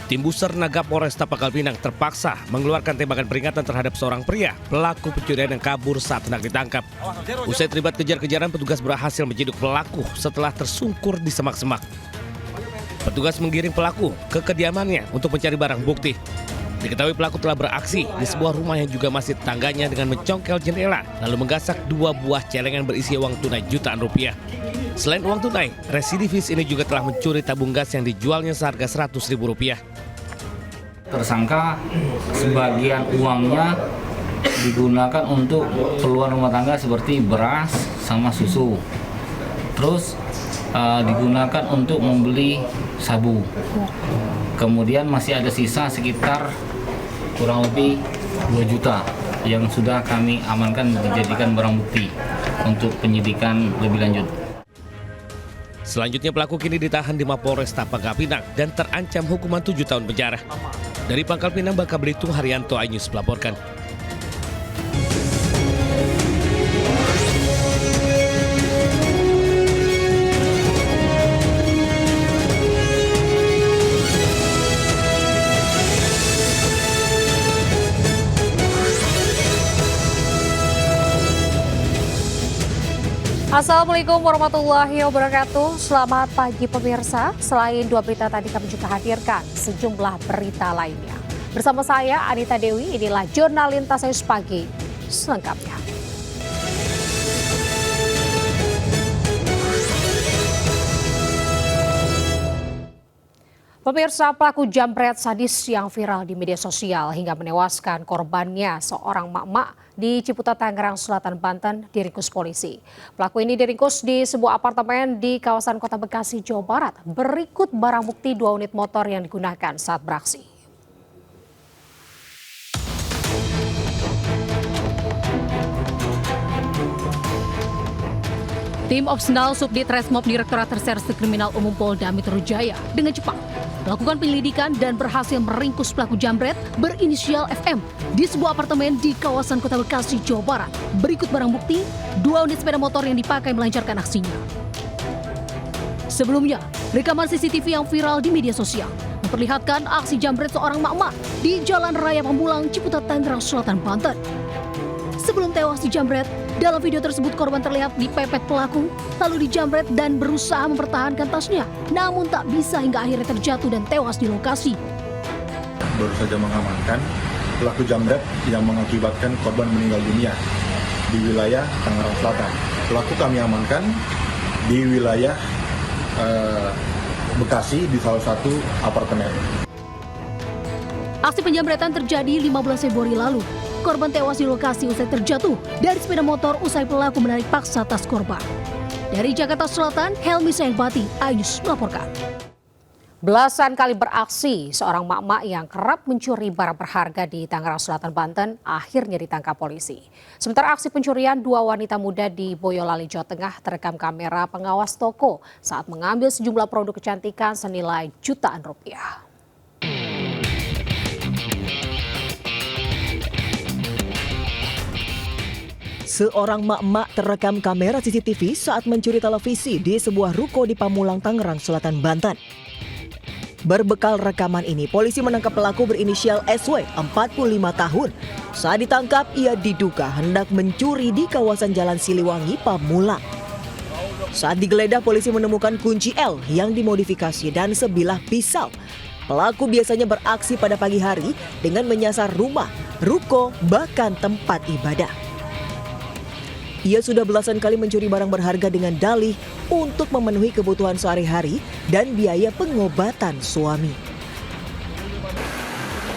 Tim Buser-Naga Polresta Pangkal Pinang terpaksa mengeluarkan tembakan peringatan terhadap seorang pria pelaku pencurian yang kabur saat hendak ditangkap. Usai terlibat kejar-kejaran, petugas berhasil menciduk pelaku setelah tersungkur di semak-semak. Petugas menggiring pelaku ke kediamannya untuk mencari barang bukti. Diketahui pelaku telah beraksi di sebuah rumah yang juga masih tetangganya dengan mencongkel jendela, lalu menggasak 2 buah celengan berisi uang tunai jutaan rupiah. Selain uang tunai, residivis ini juga telah mencuri tabung gas yang dijualnya seharga Rp100.000. Tersangka sebagian uangnya digunakan untuk keperluan rumah tangga seperti beras sama susu. Terus digunakan untuk membeli sabu. Kemudian masih ada sisa sekitar kurang lebih 2 juta yang sudah kami amankan dijadikan barang bukti untuk penyidikan lebih lanjut. Selanjutnya pelaku kini ditahan di Mapolresta Pangkal Pinang dan terancam hukuman 7 tahun penjara. Dari Pangkal Pinang, Bangka Belitung, Haryanto, iNews melaporkan. Assalamualaikum warahmatullahi wabarakatuh. Selamat pagi pemirsa. Selain 2 berita tadi, kami juga hadirkan sejumlah berita lainnya. Bersama saya Anita Dewi, inilah Jurnal Lintas News Pagi selengkapnya. Pemirsa, pelaku jambret sadis yang viral di media sosial hingga menewaskan korbannya, seorang mak-mak di Ciputat, Tangerang Selatan, Banten, diringkus polisi. Pelaku ini diringkus di sebuah apartemen di kawasan Kota Bekasi, Jawa Barat. Berikut barang bukti 2 unit motor yang digunakan saat beraksi. Tim Opsenal Subdit Resmob Direktorat Reserse Kriminal Umum Polda Metro Jaya dengan cepat melakukan penyelidikan dan berhasil meringkus pelaku jambret berinisial FM di sebuah apartemen di kawasan Kota Bekasi, Jawa Barat. Berikut barang bukti 2 unit sepeda motor yang dipakai melancarkan aksinya. Sebelumnya, rekaman CCTV yang viral di media sosial memperlihatkan aksi jambret seorang mak-mak di Jalan Raya Pamulang, Ciputat, Tangerang Selatan, Banten. Sebelum tewas dijambret, dalam video tersebut korban terlihat dipepet pelaku, lalu dijambret dan berusaha mempertahankan tasnya, namun tak bisa hingga akhirnya terjatuh dan tewas di lokasi. Baru saja mengamankan pelaku jambret yang mengakibatkan korban meninggal dunia di wilayah Tangerang Selatan. Pelaku kami amankan di wilayah Bekasi di salah satu apartemen. Aksi penjambretan terjadi 15 Februari lalu. Korban tewas di lokasi usai terjatuh dari sepeda motor usai pelaku menarik paksa tas korban. Dari Jakarta Selatan, Helmi Saingbati, iNews melaporkan. Belasan kali beraksi, seorang mak-mak yang kerap mencuri barang berharga di Tangerang Selatan, Banten akhirnya ditangkap polisi. Sementara aksi pencurian 2 wanita muda di Boyolali, Jawa Tengah terekam kamera pengawas toko saat mengambil sejumlah produk kecantikan senilai jutaan rupiah. Seorang mak-mak terekam kamera CCTV saat mencuri televisi di sebuah ruko di Pamulang, Tangerang Selatan, Banten. Berbekal rekaman ini, polisi menangkap pelaku berinisial SW, 45 tahun. Saat ditangkap, ia diduga hendak mencuri di kawasan Jalan Siliwangi, Pamulang. Saat digeledah, polisi menemukan kunci L yang dimodifikasi dan sebilah pisau. Pelaku biasanya beraksi pada pagi hari dengan menyasar rumah, ruko, bahkan tempat ibadah. Ia sudah belasan kali mencuri barang berharga dengan dalih untuk memenuhi kebutuhan sehari-hari dan biaya pengobatan suami.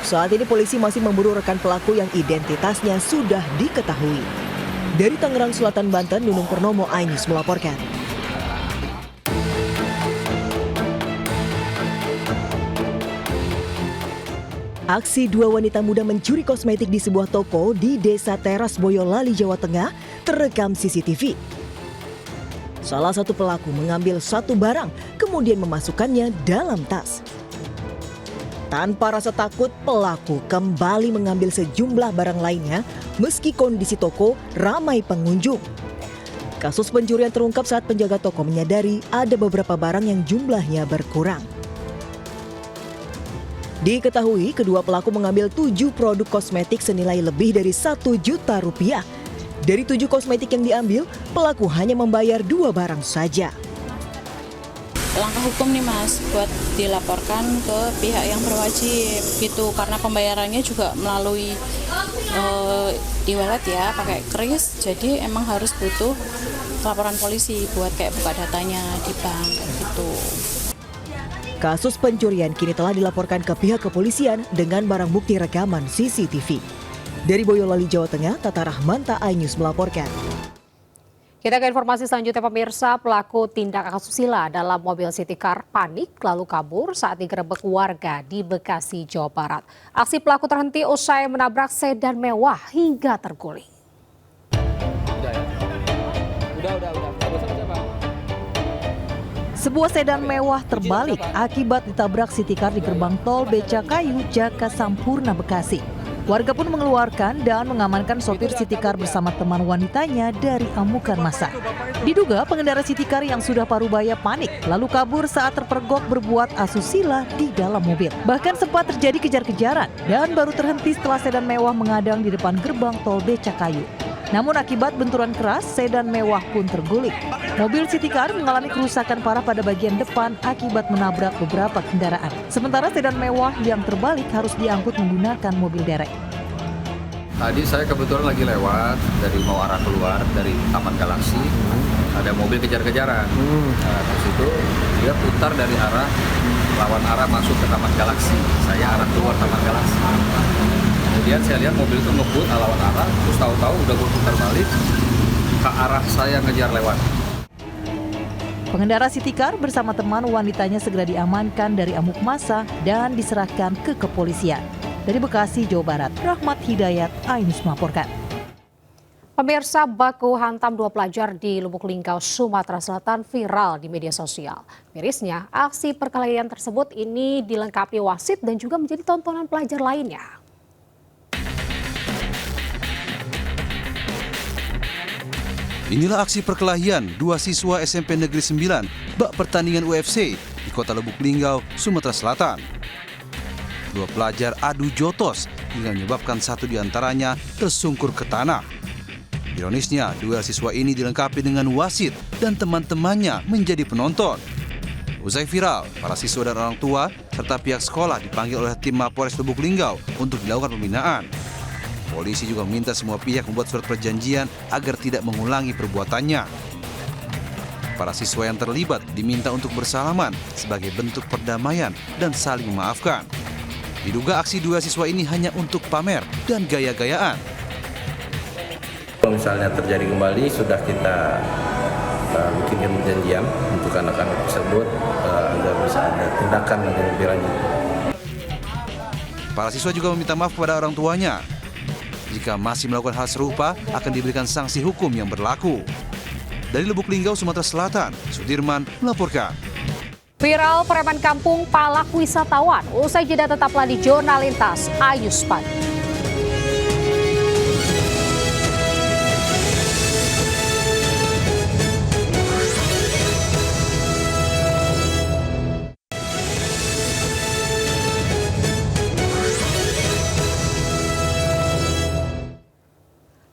Saat ini polisi masih memburu rekan pelaku yang identitasnya sudah diketahui. Dari Tangerang Selatan, Banten, Nunung Purnomo, iNews melaporkan. Aksi 2 wanita muda mencuri kosmetik di sebuah toko di Desa Teras, Boyolali, Jawa Tengah terekam CCTV. Salah satu pelaku mengambil satu barang, kemudian memasukkannya dalam tas. Tanpa rasa takut, pelaku kembali mengambil sejumlah barang lainnya meski kondisi toko ramai pengunjung. Kasus pencurian terungkap saat penjaga toko menyadari ada beberapa barang yang jumlahnya berkurang. Diketahui kedua pelaku mengambil 7 produk kosmetik senilai lebih dari 1 juta rupiah. Dari 7 kosmetik yang diambil, pelaku hanya membayar 2 barang saja. Langkah hukum nih Mas, buat dilaporkan ke pihak yang berwajib gitu, karena pembayarannya juga melalui e-wallet ya, pakai kris, jadi emang harus butuh laporan polisi buat kayak buka datanya di bank gitu. Kasus pencurian kini telah dilaporkan ke pihak kepolisian dengan barang bukti rekaman CCTV. Dari Boyolali, Jawa Tengah, Tata Rahmanta, iNews melaporkan. Kita ke informasi selanjutnya pemirsa, pelaku tindak asusila dalam mobil City Car panik lalu kabur saat digerebek warga di Bekasi, Jawa Barat. Aksi pelaku terhenti usai menabrak sedan mewah hingga terguling. Sebuah sedan mewah terbalik akibat ditabrak City Car di gerbang tol Becakayu, Jaka Sampurna, Bekasi. Warga pun mengeluarkan dan mengamankan sopir City Car bersama teman wanitanya dari amukan massa. Diduga pengendara City Car yang sudah parubaya panik lalu kabur saat terpergok berbuat asusila di dalam mobil. Bahkan sempat terjadi kejar-kejaran dan baru terhenti setelah sedan mewah mengadang di depan gerbang tol Becakayu. Namun akibat benturan keras, sedan mewah pun terguling. Mobil City Car mengalami kerusakan parah pada bagian depan akibat menabrak beberapa kendaraan. Sementara sedan mewah yang terbalik harus diangkut menggunakan mobil derek. Tadi saya kebetulan lagi lewat dari mau arah keluar dari Taman Galaksi, ada mobil kejar-kejaran. Nah, terus itu dia putar dari arah lawan arah masuk ke Taman Galaksi. Saya arah keluar Taman Galaksi. Kemudian saya lihat mobil itu ngebut lawan arah, terus tahu-tahu udah gue putar balik ke arah saya ngejar lewat. Pengendara City Car bersama teman wanitanya segera diamankan dari amuk massa dan diserahkan ke kepolisian. Dari Bekasi, Jawa Barat, Rahmat Hidayat, iNews melaporkan. Pemirsa, baku hantam 2 pelajar di Lubuk Linggau, Sumatera Selatan viral di media sosial. Mirisnya, aksi perkelahian tersebut ini dilengkapi wasit dan juga menjadi tontonan pelajar lainnya. Inilah aksi perkelahian 2 siswa SMP Negeri 9 bak pertandingan UFC di Kota Lubuk Linggau, Sumatera Selatan. 2 pelajar adu jotos hingga menyebabkan satu di antaranya tersungkur ke tanah. Ironisnya, duel siswa ini dilengkapi dengan wasit dan teman-temannya menjadi penonton. Usai viral, para siswa dan orang tua serta pihak sekolah dipanggil oleh tim Mapolres Lubuk Linggau untuk dilakukan pembinaan. Polisi juga meminta semua pihak membuat surat perjanjian agar tidak mengulangi perbuatannya. Para siswa yang terlibat diminta untuk bersalaman sebagai bentuk perdamaian dan saling memaafkan. Diduga aksi 2 siswa ini hanya untuk pamer dan gaya-gayaan. Kalau misalnya terjadi kembali, sudah kita bikin perjanjian untuk anak-anak tersebut agar bisa ada tindakan yang lebih lanjut. Para siswa juga meminta maaf kepada orang tuanya. Jika masih melakukan hal serupa, akan diberikan sanksi hukum yang berlaku. Dari Lubuk Linggau, Sumatera Selatan, Sudirman melaporkan. Viral preman kampung palak wisatawan. Usai jeda tetaplah di Jurnal Lintas Ayus Pagi.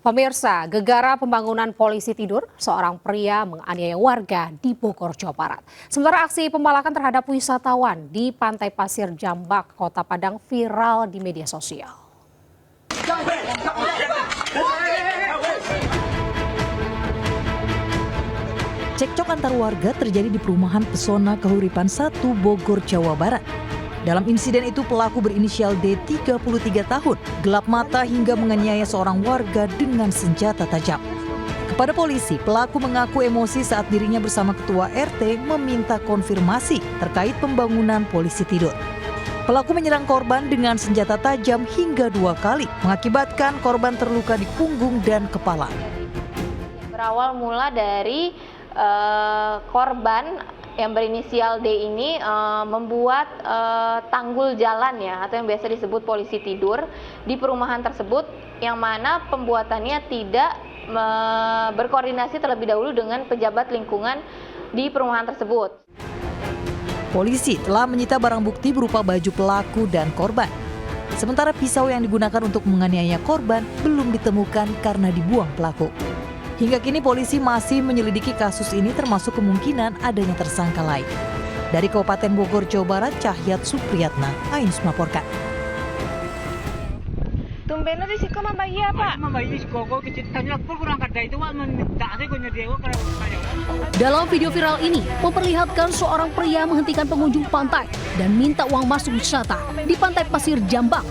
Pemirsa, gegara pembangunan polisi tidur, seorang pria menganiaya warga di Bogor, Jawa Barat. Sementara aksi pemalakan terhadap wisatawan di Pantai Pasir Jambak, Kota Padang viral di media sosial. Cekcok antar warga terjadi di perumahan Pesona Kahuripan 1 Bogor, Jawa Barat. Dalam insiden itu pelaku berinisial D 33 tahun, gelap mata hingga menganiaya seorang warga dengan senjata tajam. Kepada polisi, pelaku mengaku emosi saat dirinya bersama ketua RT meminta konfirmasi terkait pembangunan polisi tidur. Pelaku menyerang korban dengan senjata tajam hingga 2 kali, mengakibatkan korban terluka di punggung dan kepala. Berawal mula dari korban yang berinisial D ini membuat tanggul jalan ya, atau yang biasa disebut polisi tidur di perumahan tersebut, yang mana pembuatannya tidak berkoordinasi terlebih dahulu dengan pejabat lingkungan di perumahan tersebut. Polisi telah menyita barang bukti berupa baju pelaku dan korban. Sementara pisau yang digunakan untuk menganiaya korban belum ditemukan karena dibuang pelaku. Hingga kini polisi masih menyelidiki kasus ini termasuk kemungkinan adanya tersangka lain. Dari Kabupaten Bogor, Jawa Barat, Cahyat Supriyatna, Ainus melaporkan. Tumben di siko mambayi apa? Mambayi siko ko kecitanya kurang kada itu Dalam video viral ini memperlihatkan seorang pria menghentikan pengunjung pantai dan minta uang masuk wisata di Pantai Pasir Jambak,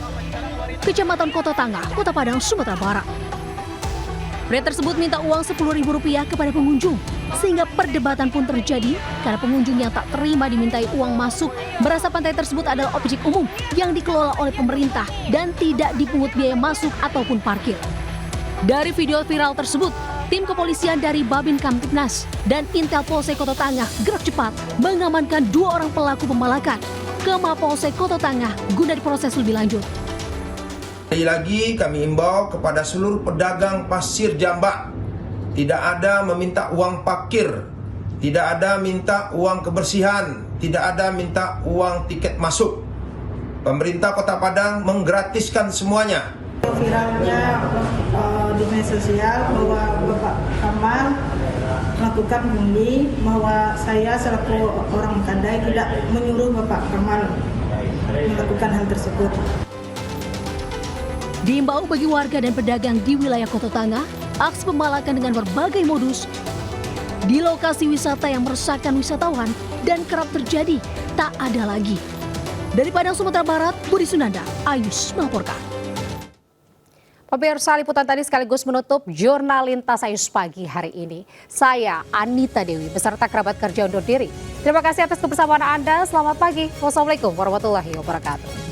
Kecamatan Kota Tangah, Kota Padang, Sumatera Barat. Pria tersebut minta uang Rp10.000 kepada pengunjung, sehingga perdebatan pun terjadi karena pengunjung yang tak terima dimintai uang masuk merasa pantai tersebut adalah objek umum yang dikelola oleh pemerintah dan tidak dipungut biaya masuk ataupun parkir. Dari video viral tersebut, tim kepolisian dari Babin Kamtibnas dan Intel Polsek Kota Tangah gerak cepat mengamankan 2 orang pelaku pemalakan ke Mapolsek Kota Tangah guna diproses lebih lanjut. Lagi kami imbau kepada seluruh pedagang pasir jambak, tidak ada meminta uang parkir, tidak ada minta uang kebersihan, tidak ada minta uang tiket masuk. Pemerintah Kota Padang menggratiskan semuanya. Viralnya di media sosial bahwa Bapak Kamal melakukan pungli, bahwa saya selaku orang Makandai tidak menyuruh Bapak Kamal melakukan hal tersebut. Diimbau bagi warga dan pedagang di wilayah Kota Tangah, aksi pemalakan dengan berbagai modus di lokasi wisata yang meresahkan wisatawan dan kerap terjadi tak ada lagi. Dari Padang, Sumatera Barat, Budi Sunanda, Ayus melaporkan. Pemirsa, liputan tadi sekaligus menutup Jurnal Lintas Ayus pagi hari ini. Saya Anita Dewi beserta kerabat kerja undur diri. Terima kasih atas kebersamaan Anda. Selamat pagi. Wassalamualaikum warahmatullahi wabarakatuh.